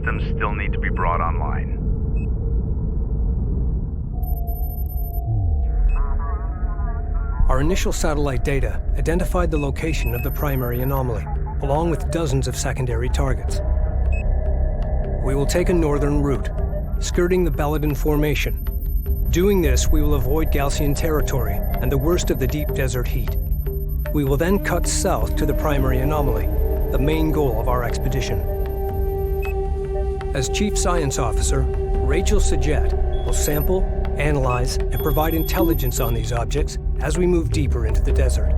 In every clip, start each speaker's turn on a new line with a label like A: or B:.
A: systems still need to be brought online.
B: Our initial satellite data identified the location of the primary anomaly, along with dozens of secondary targets. We will take a northern route, skirting the Belladin Formation. Doing this, we will avoid Gaussian territory and the worst of the deep desert heat. We will then cut south to the primary anomaly, the main goal of our expedition. As Chief Science Officer, Jaraci S'Jet will sample, analyze, and provide intelligence on these objects as we move deeper into the desert.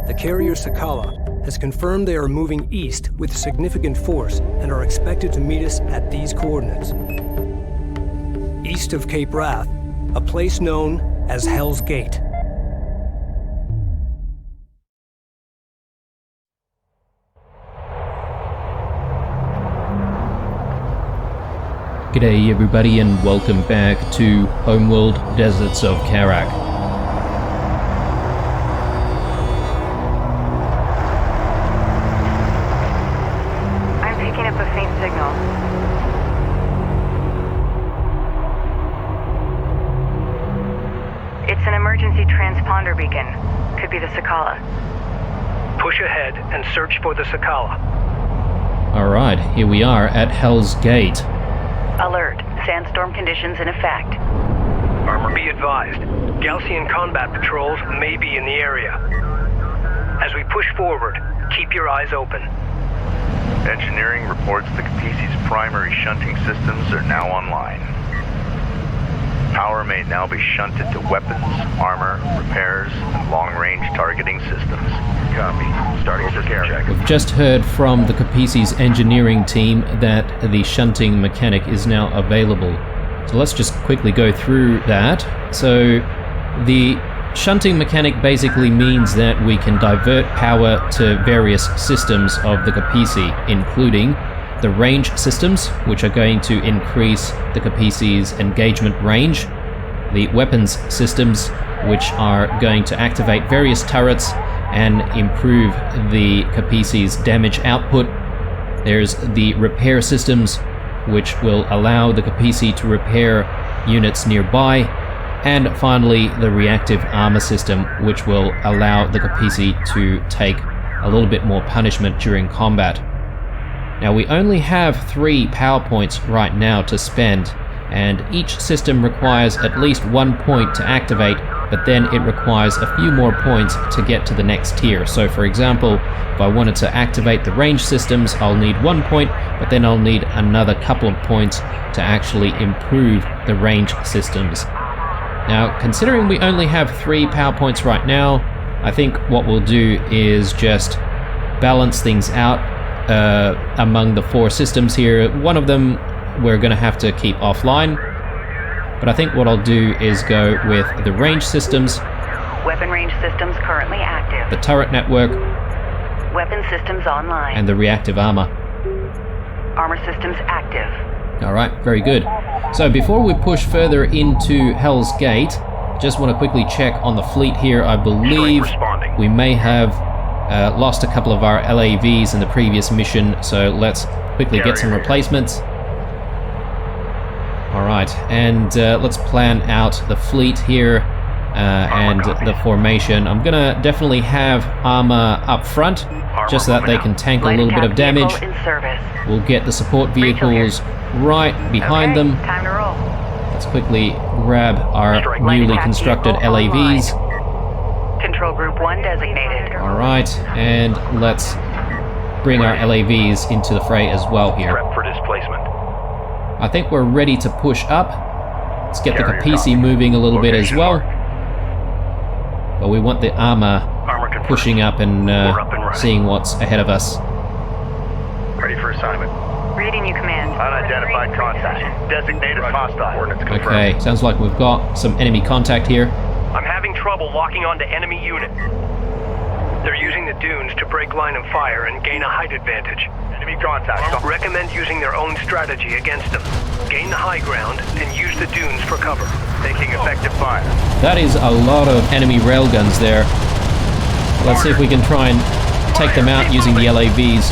B: The carrier Sakala has confirmed they are moving east with significant force and are expected to meet us at these coordinates. East of Cape Wrath, a place known as Hell's Gate.
C: G'day everybody and welcome back to Homeworld Deserts of Kharak.
D: I'm picking up a faint signal. It's an emergency transponder beacon. Could be the Sakala.
B: Push ahead and search for the Sakala.
C: Alright, here we are at Hell's Gate.
D: Alert. Sandstorm conditions in effect.
B: Armor, be advised. Gaussian combat patrols may be in the area. As we push forward, keep your eyes open.
A: Engineering reports the Kapisi's primary shunting systems are now online. Power may now be shunted to weapons, armor, repairs, and long-range targeting systems. Copy. Starting system check.
C: We've just heard from the Kapisi's engineering team that the shunting mechanic is now available. So let's just quickly go through that. So the shunting mechanic basically means that we can divert power to various systems of the Kapisi, including the range systems, which are going to increase the Kapisi's engagement range, the weapons systems, which are going to activate various turrets and improve the Kapisi's damage output. There's the repair systems, which will allow the Kapisi to repair units nearby, and finally the reactive armor system, which will allow the Kapisi to take a little bit more punishment during combat. Now we only have 3 power points right now to spend, and each system requires at least 1 point to activate, but then it requires a few more points to get to the next tier. So for example, if I wanted to activate the range systems, I'll need 1 point, but then I'll need another couple of points to actually improve the range systems. Now, considering we only have 3 power points right now, I think what we'll do is just balance things out among the 4 systems here. One of them we're going to have to keep offline, but I think what I'll do is go with the range systems.
D: Weapon range systems currently active.
C: The turret network.
D: Weapon systems online.
C: And the reactive armor.
D: Armor systems active.
C: Alright, very good. So before we push further into Hell's Gate, just want to quickly check on the fleet here. I believe we may have lost a couple of our LAVs in the previous mission, so let's quickly get some replacements. Alright, and let's plan out the fleet here and the formation. I'm gonna definitely have armor up front, just so that they can tank a little bit of damage. We'll get the support vehicles right behind them.
D: Time to roll.
C: Let's quickly grab our newly constructed LAVs.
D: Control Group 1 designated.
C: Alright, and let's bring our LAVs into the fray as well here.
A: Prep for displacement.
C: I think we're ready to push up. Let's get the Kapisi moving a little bit as well. But we want the armor pushing up and seeing what's ahead of us.
A: Ready for assignment.
D: Reading you, Command.
A: Unidentified contact. Designated hostile.
C: Okay, sounds like we've got some enemy contact here.
B: I'm having trouble locking onto enemy units. They're using the dunes to break line of fire and gain a height advantage.
A: Enemy contact.
B: Recommend using their own strategy against them. Gain the high ground and use the dunes for cover.
A: Taking effective fire.
C: That is a lot of enemy railguns there. Let's see if we can try and take them out using the LAVs.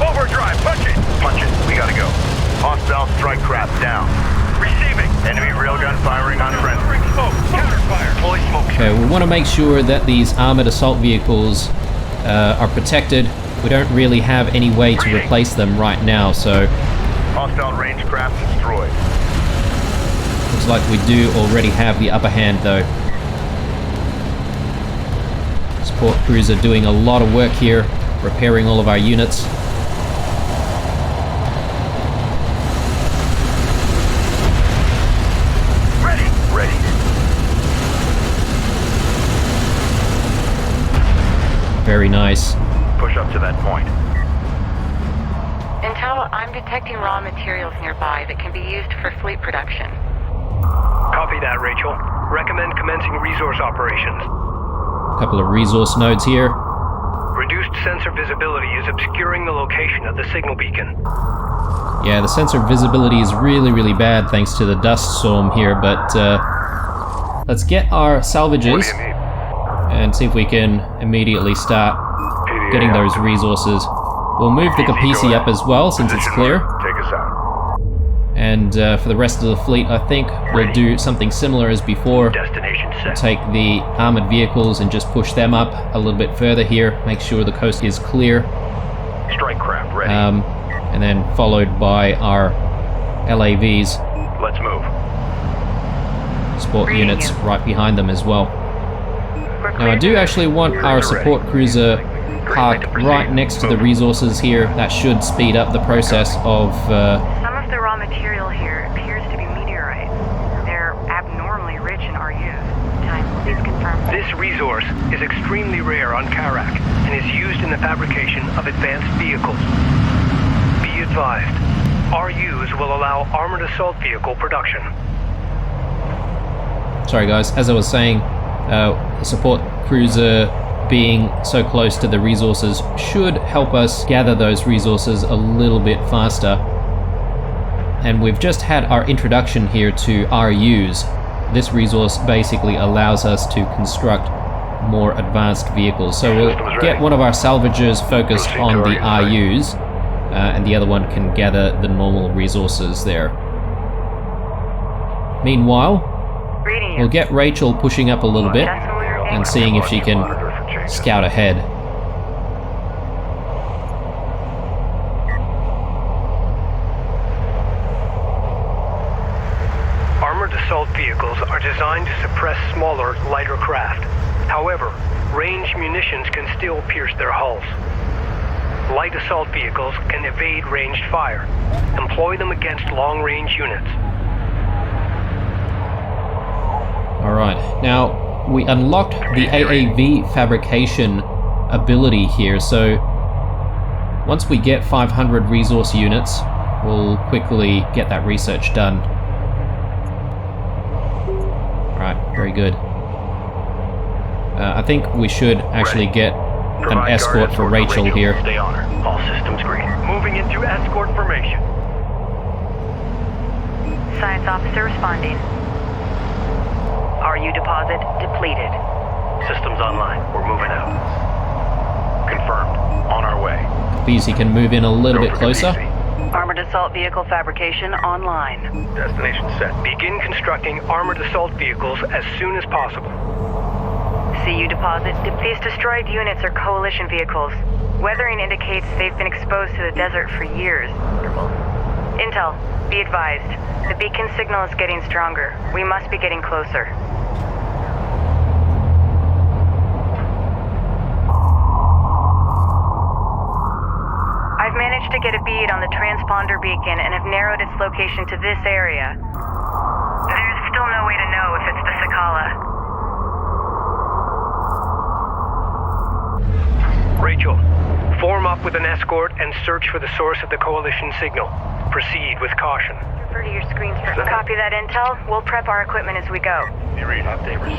A: Overdrive, punch it! Punch it. strike craft down.
E: Receiving.
A: Enemy railgun firing on friendly.
E: Smoke. Counterfire. Deploy smoke.
C: Okay, we want to make sure that these armored assault vehicles are protected. We don't really have any way to replace them right now, so
A: Hostile range craft destroyed.
C: looks like we do already have the upper hand though. Support cruiser doing a lot of work here, repairing all of our units.
A: Ready.
C: Very nice.
A: Push up to that point.
D: Intel, I'm detecting raw materials nearby that can be used for fleet production.
E: Copy that, Rachel. Recommend commencing resource operations.
C: A couple of resource nodes here.
E: Reduced sensor visibility is obscuring the location of the signal beacon.
C: Yeah, the sensor visibility is really bad thanks to the dust storm here, but let's get our salvages
A: What do you need?
C: and see if we can immediately start getting those resources. We'll move the Kapisi up as well since it's
A: Position
C: clear.
A: mark. Take us out.
C: And for the rest of the fleet, I think we'll do something similar as before.
E: Destination set.
C: Take the armored vehicles and just push them up a little bit further here. Make sure the coast is clear.
A: Strike craft ready.
C: And then followed by our LAVs,
A: Let's move.
C: support
D: Reading
C: units
D: you.
C: right behind them as well.
D: We're
C: Now I do actually want our support cruiser parked right next to the resources here. That should speed up the process of
D: Some of the raw material here appears to be meteorite. They're abnormally rich in RUs. Time, please confirm.
E: This resource is extremely rare on Kharak and is used in the fabrication of advanced vehicles. Be advised, RUs will allow armored assault vehicle production.
C: sorry guys, as I was saying, the support cruiser being so close to the resources should help us gather those resources a little bit faster. And we've just had our introduction here to RUs. This resource basically allows us to construct more advanced vehicles. So we'll get one of our salvagers focused on the RUs, and the other one can gather the normal resources there. Meanwhile,
D: Reading you.
C: we'll get Rachel pushing up a little bit and seeing if she can scout ahead.
E: Armored assault vehicles are designed to suppress smaller, lighter craft. However, ranged munitions can still pierce their hulls. Light assault vehicles can evade ranged fire. Employ them against long-range units.
C: Alright, now we unlocked the AAV fabrication ability here, so once we get 500 resource units, we'll quickly get that research done. Alright, very good. I think we should actually get an escort for Rachel here.
E: Stay on her. All systems green. Moving into escort formation.
D: Science officer responding. RU deposit depleted.
E: Systems online. We're moving out.
A: Confirmed. On our way.
C: Kapisi can move in a little bit closer.
D: Armored assault vehicle fabrication online.
A: Destination set.
E: Begin constructing armored assault vehicles as soon as possible.
D: CU deposit. These destroyed units are coalition vehicles. Weathering indicates they've been exposed to the desert for years. Intel, be advised. The beacon signal is getting stronger. We must be getting closer. I've managed to get a bead on the transponder beacon and have narrowed its location to this area. There's still no way to know if it's the Sakala.
E: Rachel, form up with an escort and search for the source of the coalition signal. Proceed with caution.
D: Refer to your screens for copy that intel. We'll prep our equipment as we go.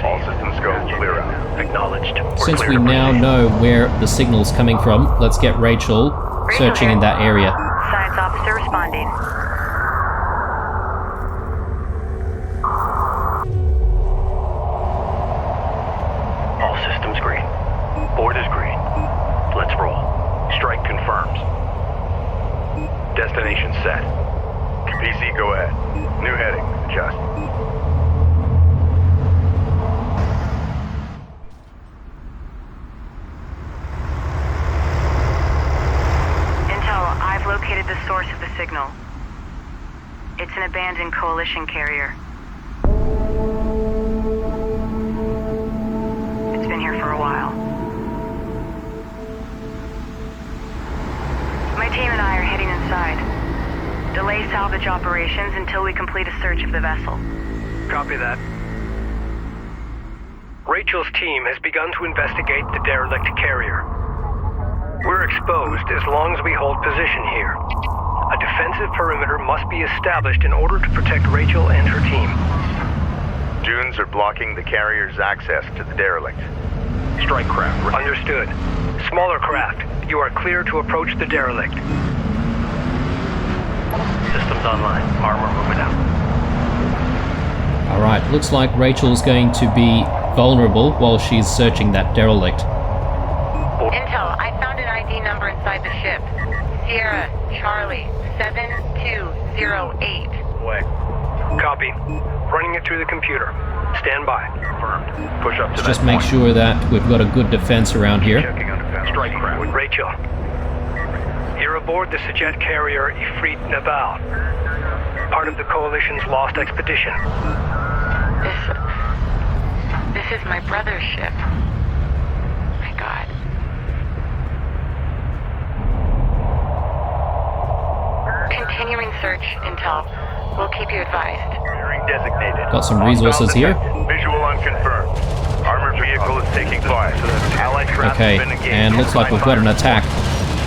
A: All systems go. Clear out.
E: Acknowledged. We're
C: Since
E: clear
C: we
E: to
C: now
E: proceed.
C: know where the signal's coming from, let's get Rachel searching in that area.
D: Science officer responding.
E: All systems green. Board is green. Let's roll.
A: Strike confirms. Destination set. Kapisi, go ahead. New heading. Adjust.
D: Intel, I've located the source of the signal. It's an abandoned coalition carrier. It's been here for a while. My team and I are heading inside. Delay salvage operations until we complete a search of the vessel.
E: Copy that. Rachel's team has begun to investigate the derelict carrier. We're exposed as long as we hold position here. A defensive perimeter must be established in order to protect Rachel and her team.
A: Dunes are blocking the carrier's access to the derelict. Strike craft.
E: Understood. Smaller craft, you are clear to approach the derelict. Systems online. Armor moving out.
C: Alright, looks like Rachel's going to be vulnerable while she's searching that derelict.
D: Intel, I found an ID number inside the ship. Sierra, Charlie, 7208.
E: Way. Copy. Running it through the computer. Stand by.
A: Confirmed. Push up to
C: Let's just make sure that we've got a good defense around here.
A: Checking on defense. Strike craft.
E: Rachel. You're aboard the S'Jet carrier Ifriit Nabaal. Part of the Coalition's lost expedition.
D: This is my brother's ship. My God. Continuing search, Intel. We'll keep you advised.
A: Bearing designated.
C: Got some resources here.
A: Visual unconfirmed. Armored vehicle is taking fire. Allied craft
C: Okay,
A: has been engaged.
C: and looks like we've got an attack.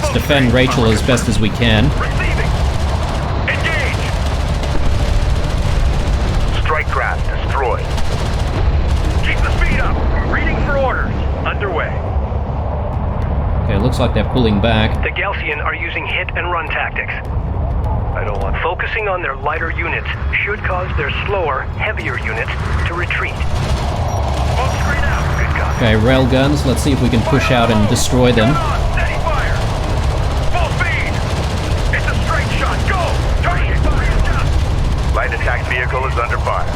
C: Let's defend Rachel as best as we can.
A: Receiving. Engage. Strike craft destroyed. Keep the speed up. Reading for orders. Underway.
C: Okay, looks like they're pulling back.
E: The Galcian are using hit and run tactics.
A: I don't want.
E: Focusing on their lighter units should cause their slower, heavier units to retreat.
A: Smoke screen out. Good copy.
C: Okay, railguns. Let's see if we can push out and destroy them.
A: Steady fire. Full speed. It's a straight shot. Go. Target. Light attack vehicle is under fire.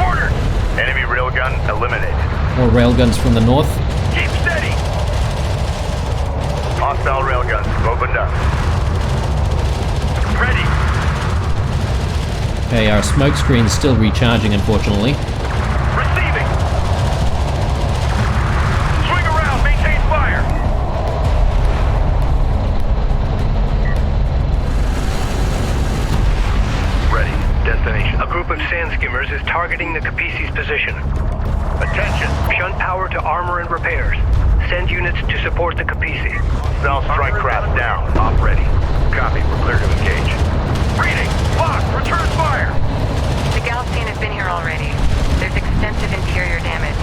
A: Ordered. Enemy railgun eliminated.
C: More railguns from the north.
A: Keep steady. Hostile railguns opened up. Ready.
C: Okay, our smoke screen's still recharging, unfortunately.
A: Receiving. Swing around. Maintain fire. Ready. Destination.
E: A group of sand skimmers is targeting the Kapisi's position.
A: Attention.
E: Shunt power to armor and repairs. Send units to support the Kapisi.
A: Cell strike craft down. Op ready. Copy. We're clear to engage. Reading. Lock. Return fire.
D: The Galcian has been here already. There's extensive interior damage.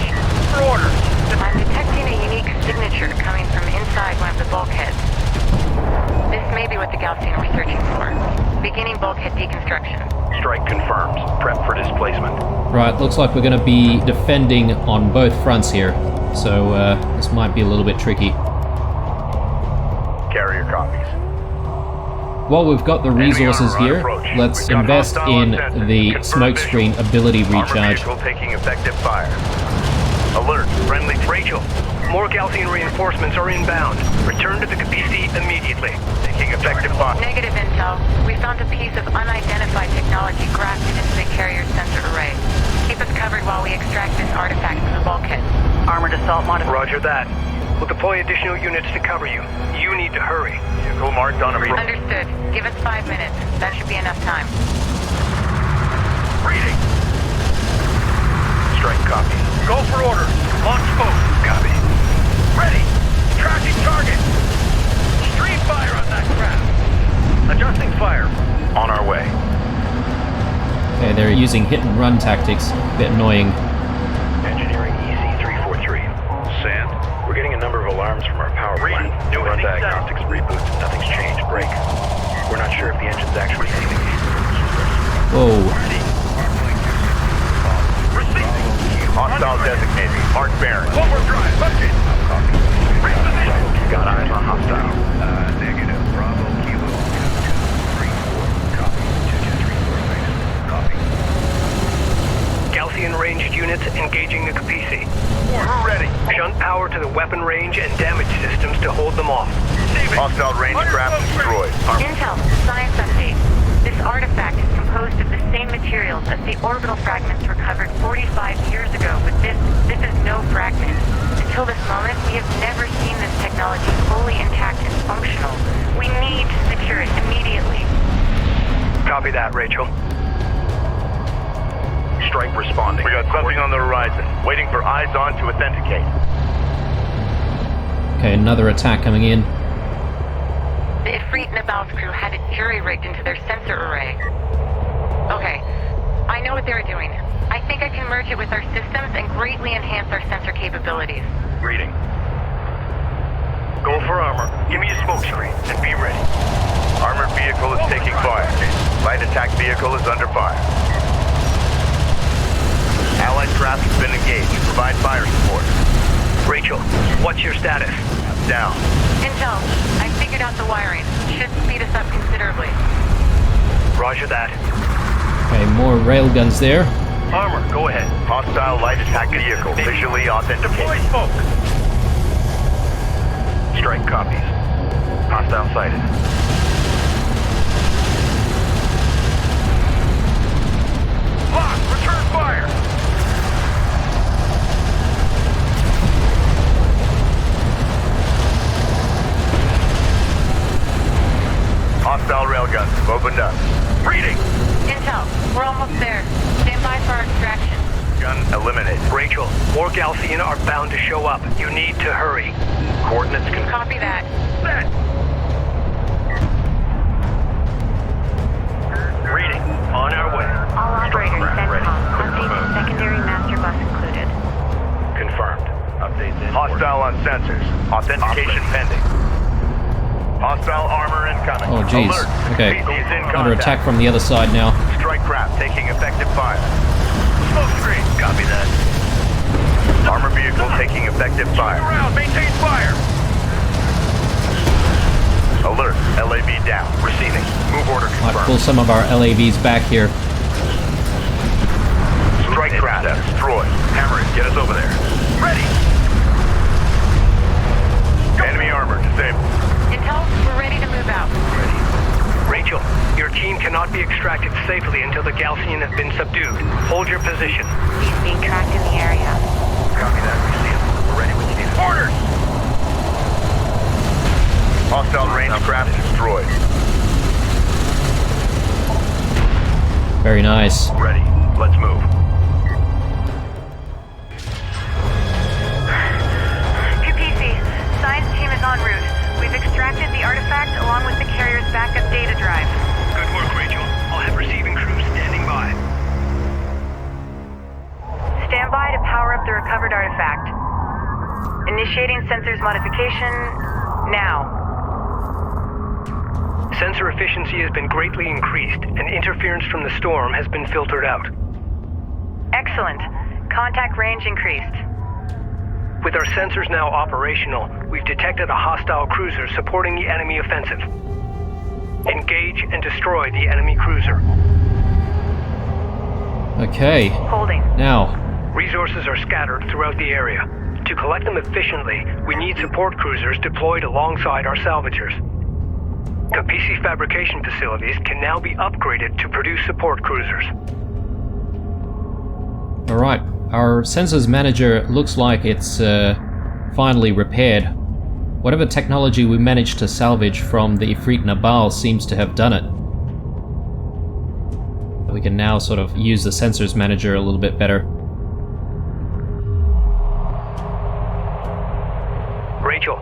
A: For orders.
D: I'm detecting a unique signature coming from inside one of the bulkheads. This may be what the Galcian were searching for. Beginning bulkhead deconstruction.
A: Strike confirms. Prep for displacement.
C: Right, looks like we're going to be defending on both fronts here. So this might be a little bit tricky.
A: Carrier copies.
C: While we've got the resources
A: Enemy armor on
C: here,
A: approach.
C: let's
A: We've got
C: invest
A: hostile
C: in
A: offensive.
C: the
A: Confirm
C: smoke
A: visual.
C: screen ability
A: Armor
C: recharge.
A: vehicle taking effective fire. Alert. Friendly.
E: Rachel, more Galcian reinforcements are inbound. Return to the Kapisi immediately.
A: Taking effective fire.
D: Negative intel. We found a piece of unidentified technology grafted into the carrier's sensor array. Keep us covered while we extract this artifact from the bulkhead. Armored assault modifier.
E: Roger that. We'll deploy additional units to cover you. You need to hurry.
A: Vehicle marked on approach.
D: Understood. Give us 5 minutes. That should be enough time.
A: Reading. Strike copy. Go for orders. Launch boat. Copy. Ready. Tracking target. Stream fire on that craft. Adjusting fire. On our way.
C: Okay, they're using hit and run tactics. A bit annoying.
A: Engineering EC-343. Sand. We're getting a number of alarms from our power plant. Run diagnostics reboot. Nothing's changed. Break. We're not sure if the engine's actually receiving these.
C: Whoa.
A: Receiving. Hostile designated. Mark Barron. Overdrive. Budget. Got eyes on hostile. Negative. Bravo. Kilo. 234. Copy. 234 base. Copy.
E: Gaussian ranged units engaging the Kapisi.
A: We're ready.
E: Shunt power to the weapon range and damage systems to hold them off.
A: Hostile range craft destroyed.
D: Intel, science update. This artifact is composed of the same materials as the orbital fragments recovered 45 years ago, but this is no fragment. Until this moment, we have never seen this technology fully intact and functional. We need to secure it immediately.
E: Copy that, Rachel.
A: Strike responding. We got something on the horizon. Waiting for eyes on to authenticate.
C: Okay, another attack coming in.
D: The Ifriit Nabaal's crew had it jury-rigged into their sensor array. Okay, I know what they're doing. I think I can merge it with our systems and greatly enhance our sensor capabilities.
A: Reading. Go for armor. Give me a smoke screen and be ready. Armored vehicle is taking fire. Light attack vehicle is under fire. Allied craft has been engaged. Provide fire support.
E: Rachel, what's your status?
A: Down.
D: Intel, I figured out the wiring. Should speed us up considerably.
E: Roger that.
C: Okay, more railguns there.
E: Armor, go ahead.
A: Hostile light attack vehicle visually authenticated.
E: Smoke.
A: Strike copies. Hostile sighted. Lock! Return fire! Hostile railguns have opened up. Reading!
D: Intel, we're almost there. Stand by for our extraction.
A: Gun eliminated.
E: Rachel, more Gaussian are bound to show up. You need to hurry.
A: Coordinates confirmed.
D: Copy that.
A: Set! Reading. On our way.
D: All operators,
A: Ready.
D: CENTCOM.
A: Clear for
D: Update
A: move.
D: to secondary master bus included.
A: Confirmed. Updates in. Hostile on sensors. Authentication pending. Hostile armor incoming.
C: Oh, jeez.
A: Alert.
C: Okay.
A: PC's in
C: Under
A: contact.
C: attack from the other side now.
A: Strike craft taking effective fire. Smoke screen. Copy that. Armor vehicle taking effective fire. Around. Maintain fire. Alert. LAV down. Receiving. Move order
C: Might
A: confirmed.
C: pull some of our LAVs back here.
A: Strike craft destroyed. Hammer it. Get us over there. Ready. Enemy armor disabled.
D: Intel, we're ready to move out.
E: Rachel, your team cannot be extracted safely until the Gaussian has been subdued. Hold your position.
D: He's being tracked in the area.
A: Copy that. We see him. We're ready when you need us. Orders! Hostile range craft destroyed.
C: Very nice.
A: Ready. Let's move.
D: Kapisi, science team is en route. We've extracted the artifact along with the carrier's backup data drive.
E: Good work, Rachel. I'll have receiving crews standing by.
D: Stand by to power up the recovered artifact. Initiating sensors modification now.
E: Sensor efficiency has been greatly increased, and interference from the storm has been filtered out.
D: Excellent. Contact range increased.
E: With our sensors now operational, we've detected a hostile cruiser supporting the enemy offensive. Engage and destroy the enemy cruiser.
C: Okay.
D: Holding.
C: Now,
E: Resources are scattered throughout the area. To collect them efficiently, we need support cruisers deployed alongside our salvagers. Kapisi fabrication facilities can now be upgraded to produce support cruisers.
C: alright. Our sensors manager looks like it's finally repaired. Whatever technology we managed to salvage from the Ifriit Nabaal seems to have done it. We can now sort of use the sensors manager a little bit better.
E: Rachel,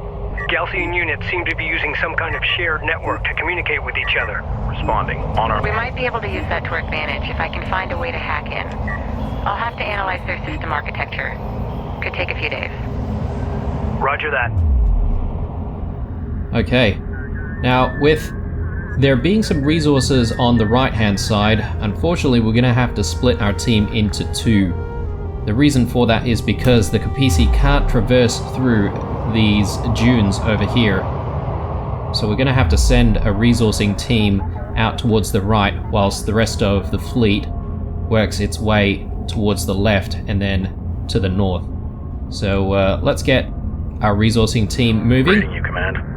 E: Gaussian units seem to be using some kind of shared network to communicate with each other.
A: Responding. On our
D: We might be able to use that to our advantage if I can find a way to hack in. I'll have to analyze their system architecture. Could take a few days.
E: Roger that.
C: Okay. Now, with there being some resources on the right-hand side, unfortunately we're going to have to split our team into two. The reason for that is because the Kapisi can't traverse through these dunes over here. So we're going to have to send a resourcing team out towards the right, whilst the rest of the fleet works its way towards the left and then to the north. So let's get our resourcing team moving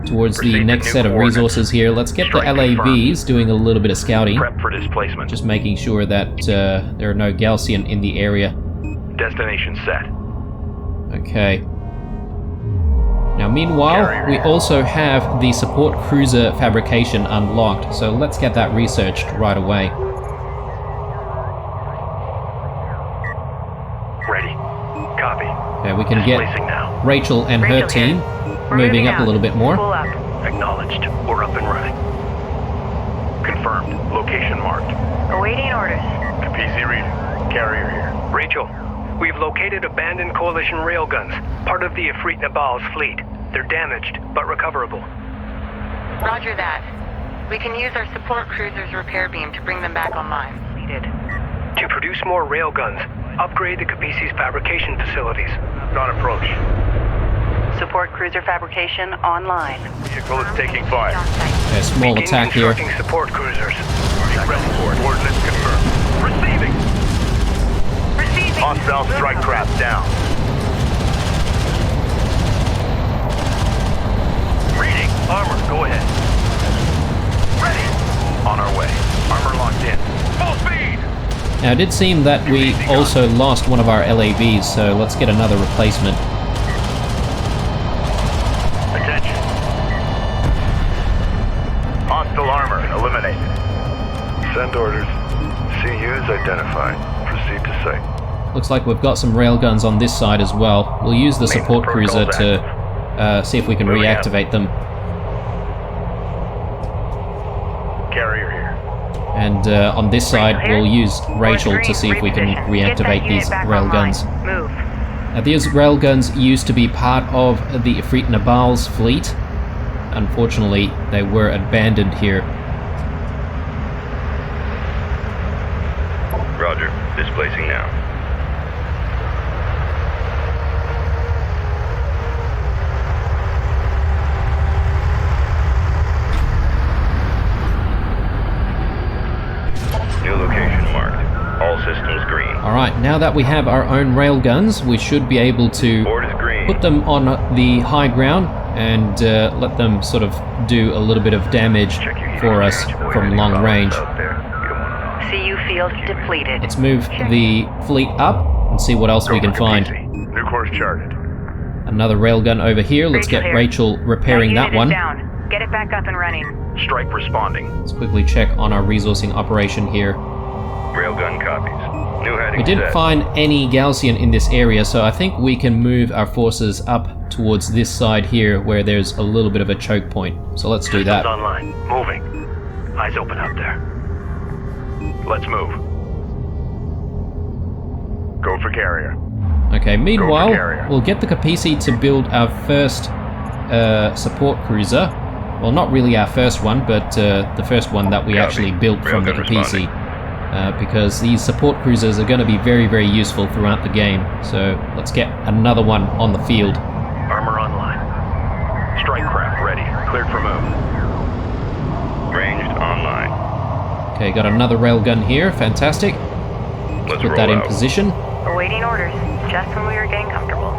C: towards the next set of resources here. Let's get the LAVs doing a little bit of scouting.
A: Prep for displacement.
C: Just making sure that there are no Gaussian in the area.
A: Destination set.
C: Okay. Now meanwhile, we also have the support cruiser fabrication unlocked, so let's get that researched right away.
E: Ready. Copy.
C: Okay, we can get
E: Now.
C: Rachel and her
D: Rachel here.
C: team
D: We're
C: moving up
D: out.
C: a little bit more.
D: Pull up.
E: Acknowledged. We're up and running.
A: Confirmed. Location marked.
D: Awaiting orders.
A: Kapisi reading. Carrier here.
E: Rachel, we've located abandoned Coalition railguns, part of the Ifriit Nabaal's fleet. They're damaged, but recoverable.
D: Roger that. We can use our support cruiser's repair beam to bring them back online. Needed.
E: To produce more railguns, upgrade the Kapisi's fabrication facilities.
A: On approach.
D: Support cruiser fabrication online.
A: Vehicle is taking fire.
C: A small
E: Begin
C: attack here.
E: constructing support cruisers.
A: Ready for it. Coordinates confirmed. Receiving.
D: Receiving.
A: Hostile strike craft down. Reading. Armor, go ahead. Ready. On our way. Armor locked in. Full speed.
C: Now it did seem that we also lost one of our LAVs, so let's get another replacement.
A: Attention. Hostile armor eliminated. Send orders. CUs identified. Proceed to site.
C: Looks like we've got some railguns on this side as well. We'll use the support cruiser to see if we can reactivate them.
A: Carrier here.
C: And on this side, we'll use Rachel to see if we can reactivate these railguns.
D: Move.
C: Now these railguns used to be part of the Ifriit Nabaal's fleet. Unfortunately, they were abandoned here.
A: Roger. Displacing now. New location marked. All systems green.
C: Alright, now that we have our own railguns, we should be able to
A: Board is green.
C: put them on the high ground and let them sort of do a little bit of damage for us from long range.
D: CU field depleted.
C: Let's move the fleet up and see what else we can find.
A: New course charted.
C: Another railgun over here. Let's get Rachel repairing that one.
D: Down. Get it back up and running.
A: Strike responding.
C: Let's quickly check on our resourcing operation here.
A: Railgun copies. New heading
C: We didn't
A: set.
C: find any Gaussian in this area, so I think we can move our forces up towards this side here where there's a little bit of a choke point. So let's do that.
E: Systems online. Moving. Eyes open out there.
A: Let's move. Go for carrier.
C: Okay, meanwhile,
A: carrier.
C: we'll get the Kapisi to build our first support cruiser. Well, not really our first one, but the first one that we
A: Copy.
C: actually built from the
A: Railgun
C: Kapisi. Because these support cruisers are going to be very, very useful throughout the game. So let's get another one on the field.
A: Armor online. Strike craft ready. Cleared for move. Ranged online.
C: Okay, got another railgun here. Fantastic.
A: Let's
C: Put
A: roll
C: that in
A: out.
C: position.
D: Awaiting orders. Just when we were getting comfortable.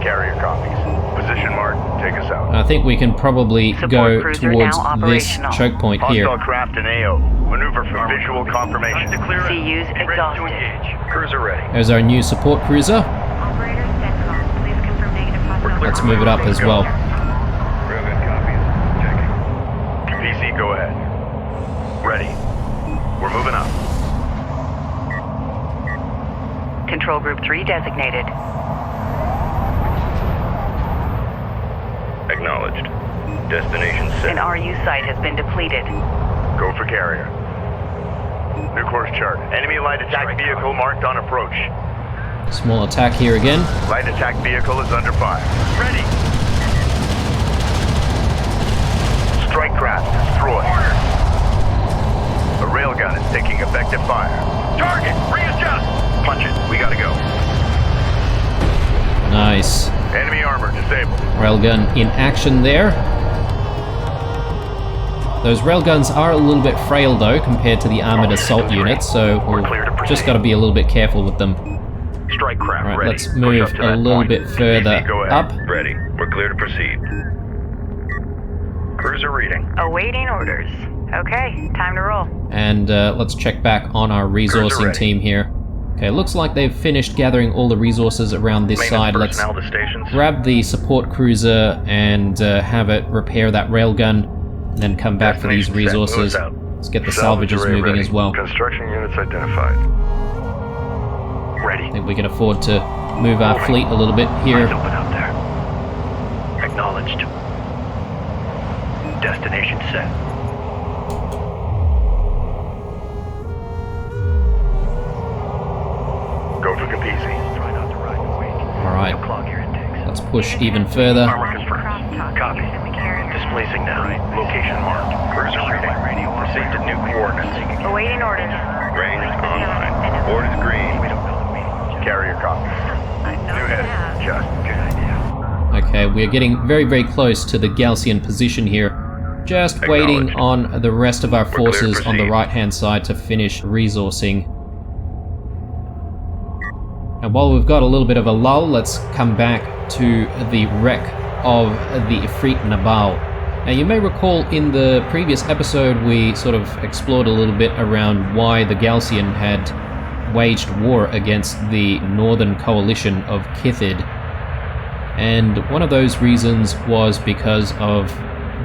A: Carrier copies. Position marked. Take us out.
C: I think we can probably
D: Support
C: go
D: cruiser
C: towards
D: now
C: this
D: operational.
C: choke point
A: Hostile
C: here.
A: craft in AO. Maneuver for visual confirmation.
D: CU's exhausted.
A: Cruiser ready.
C: There's our new support cruiser.
D: Operator Central. Please confirm negative hostile.
C: Let's move it up as well.
A: Railgun copies. Checking. PC, go ahead. Ready. We're moving up.
D: Control Group 3 designated.
A: Acknowledged. Destination set.
D: An RU site has been depleted.
A: Go for carrier. New course chart. Enemy light attack vehicle marked on approach.
C: Small attack here again.
A: Light attack vehicle is under fire. Ready. Strike craft destroyed. A railgun is taking effective fire. Target, readjust. Punch it. We gotta go.
C: Nice.
A: Enemy armor disabled.
C: Railgun in action there. Those railguns are a little bit frail though compared to the armored assault units, so we've just got to be a little bit careful with them.
A: Strike craft
C: Alright,
A: ready.
C: let's move a little bit further
A: Go ahead.
C: up.
A: Ready. We're clear to proceed. Cruiser reading.
D: Awaiting orders. Okay, time to roll.
C: And let's check back on our resourcing
A: ready.
C: team here. Okay, looks like they've finished gathering all the resources around this side. Let's
A: personnel to stations.
C: grab the support cruiser and have it repair that railgun, and then come back for these
A: Destination set. Move
C: resources.
A: us out.
C: Let's get the
A: Salvage
C: salvages
A: array
C: moving
A: ready.
C: as well.
A: Construction units identified. Ready.
C: I think we can afford to move our fleet a little bit here.
E: Eyes open up there. Acknowledged. Destination set.
A: Go for Kapisi.
E: Try not to ride the wake.
C: Alright,
E: Don't clog your intakes.
C: let's push even further.
E: Armor confirmed. Copy. Displacing now. Location marked. Cruiser reading. Proceed to new coordinates.
D: Awaiting orders.
A: Range online. Board is green.
E: We don't know the meaning.
A: Carrier copy. New head. Just.
E: Good idea.
C: Okay, we're getting very, very close to the Gaussian position here. Just waiting on the rest of our
A: clear to
C: forces on the
A: proceed.
C: right-hand side to finish resourcing. And while we've got a little bit of a lull, let's come back to the wreck of the Ifriit Nabaal. Now you may recall in the previous episode we sort of explored a little bit around why the Gaussian had waged war against the northern coalition of Kiith. And one of those reasons was because of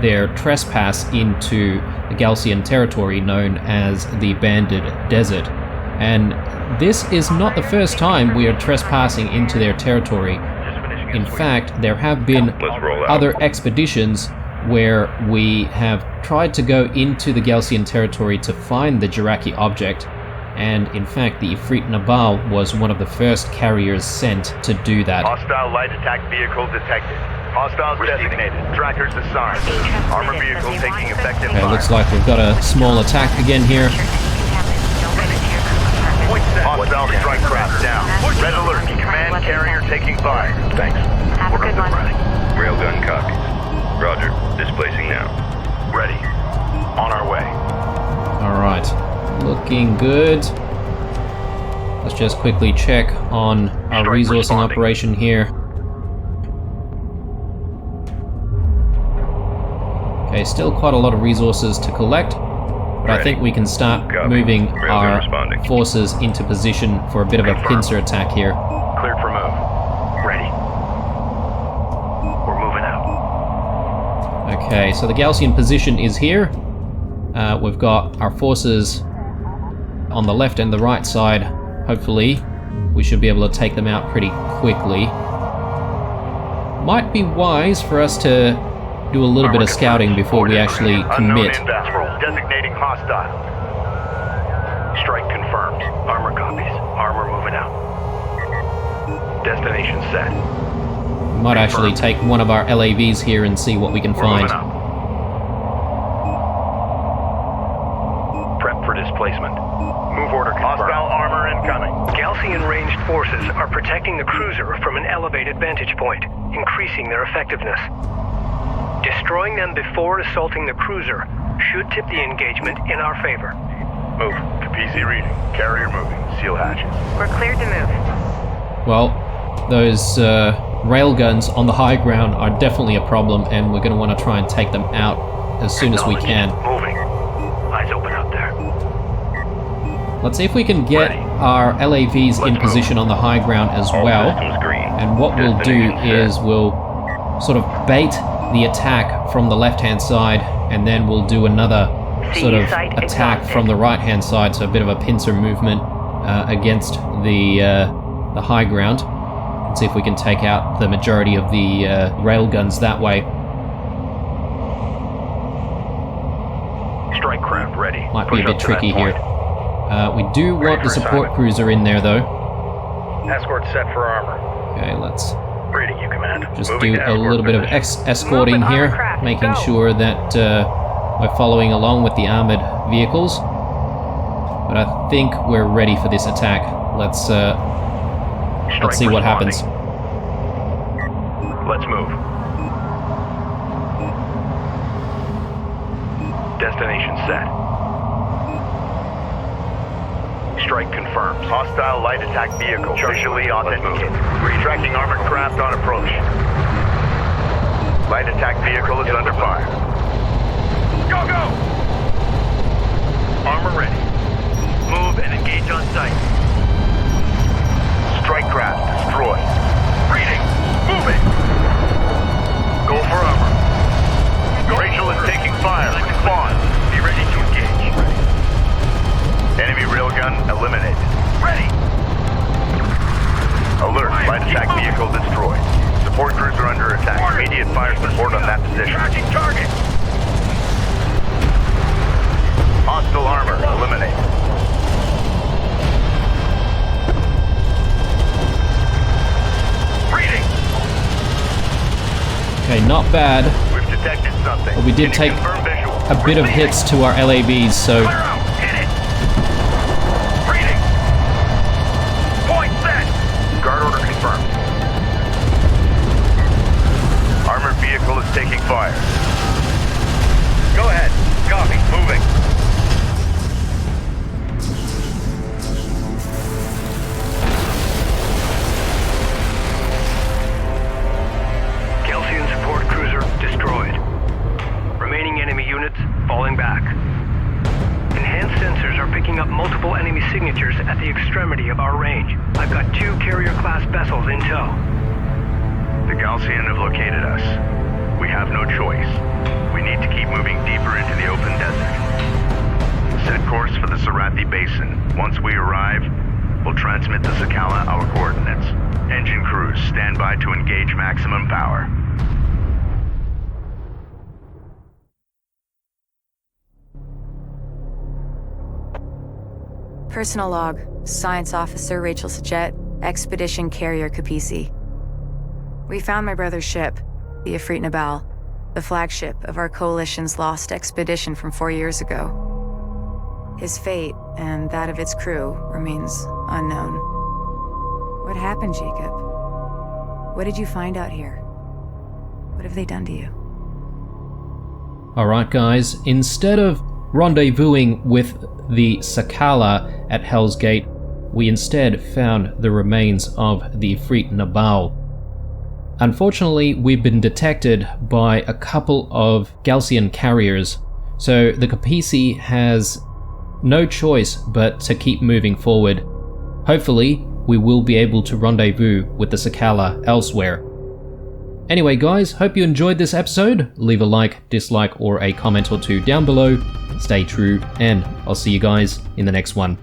C: their trespass into the Gaussian territory known as the Banded Desert. And this is not the first time we are trespassing into their territory. In fact, there have been
A: Let's roll out.
C: other expeditions where we have tried to go into the Gaussian territory to find the Jaraci Object, and in fact the Ifriit Nabaal was one of the first carriers sent to do that.
A: Hostile light attack vehicle detected. Hostiles designated. Trackers assigned. Armor vehicle taking effective
C: Okay,
A: fire.
C: looks like we've got a small attack again here.
A: Hostile strike craft down. Red alert. Command carrier taking fire. Thanks.
D: Have a good one.
A: Railgun copies. Roger. Displacing now. Ready. On our way.
C: Alright, looking good. Let's just quickly check on our
A: Strike
C: resourcing
A: responding.
C: operation here. Okay, still quite a lot of resources to collect, but I
A: Ready.
C: think we can start
A: Copy.
C: moving
A: Railgun
C: our
A: responding.
C: forces into position for a bit of a
A: Confirmed.
C: pincer attack here.
A: Cleared for move.
E: Ready. We're moving out.
C: Okay, so the Gaussian position is here. We've got our forces on the left and the right side. Hopefully, we should be able to take them out pretty quickly. Might be wise for us to do a little bit of scouting before we actually commit.
A: Unknown designating hostile.
E: Strike confirmed. Armor copies. Armor moving out. Destination set.
C: We might actually take one of our LAVs here and see what we can
A: We're
C: find.
A: moving up.
E: Prep for displacement. Move order confirmed.
A: Hostile armor incoming.
E: Gaussian ranged forces are protecting the cruiser from an elevated vantage point, increasing their effectiveness. Destroying them before assaulting the cruiser should tip the engagement in our favor.
A: Move. Kapisi reading. Carrier moving. Seal hatches.
D: We're cleared to move.
C: Well, those railguns on the high ground are definitely a problem, and we're going to want to try and take them out as soon as we can.
E: Moving. Eyes open up there.
C: Let's see if we can get
A: Ready.
C: our LAVs in
A: Let's
C: position on the high ground as
A: All
C: well.
A: systems green.
C: And what we'll do
A: Destination
C: is
A: set.
C: we'll sort of bait the attack from the left-hand side, and then we'll do another sort of
D: site
C: attack
D: exhausted.
C: from the right-hand side, so a bit of a pincer movement against the high ground. And see if we can take out the majority of the railguns that way.
E: Strike craft ready.
C: Might be a
E: Push
C: bit
E: up to that
C: tricky here.
E: point.
C: We do want the
E: for
C: support
E: assignment.
C: cruiser in there, though.
E: Escort set for armor.
C: Okay, let's
E: Reading you, command.
C: just
E: Moving
C: do
E: to
C: a
E: escort
C: little bit of
E: position.
C: escorting
D: Move with
C: here,
D: armored craft.
C: making
D: Go.
C: sure that we're following along with the armored vehicles. But I think we're ready for this attack. Let's
E: Strike
C: see what happens.
E: responding.
A: Let's move. Destination set. Strike confirmed. Hostile light attack vehicle visually authenticated. Tracking armored craft on approach. Light attack vehicle is under fire. Go, go! Armor ready. Move and engage on sight. Strike craft destroyed. Reading! Moving! Go for armor. Rachel is taking fire. Respond. Be ready to engage. Enemy railgun eliminated. Ready! Alert, light attack vehicle destroyed. Support cruiser under attack. Immediate fire support on that position. Tracking target! Hostile armor eliminated. Reading!
C: Okay, not bad.
A: We've detected something.
C: But we did take a bit of hits to our LAVs, so...
A: Clear out! Hit it! Reading! Point set! Guard order confirmed. Armored vehicle is taking fire. Go ahead. Copy. Moving.
E: Calcium support cruiser destroyed. Remaining enemy units falling back. Enhanced sensors are picking up multiple enemy signatures at the extremity of our range. I've got 2 carrier-class vessels in tow.
A: The Galcian have located us. We have no choice. We need to keep moving deeper into the open desert. Set course for the Sarathi Basin. Once we arrive, we'll transmit to Sakala our coordinates. Engine crews, stand by to engage maximum power.
D: Personal log. Science Officer Jaraci Object, Expedition Carrier Kapisi. We found my brother's ship, the Ifriit Nabaal, the flagship of our Coalition's lost expedition from 4 years ago. His fate, and that of its crew, remains unknown. What happened, Jacob? What did you find out here? What have they done to you?
C: Alright guys, instead of rendezvousing with the Sakala at Hell's Gate, we instead found the remains of the Ifriit Nabaal. Unfortunately, we've been detected by a couple of Galcian carriers, so the Kapisi has no choice but to keep moving forward. Hopefully, we will be able to rendezvous with the Sakala elsewhere. Anyway guys, hope you enjoyed this episode. Leave a like, dislike, or a comment or two down below. Stay true, and I'll see you guys in the next one.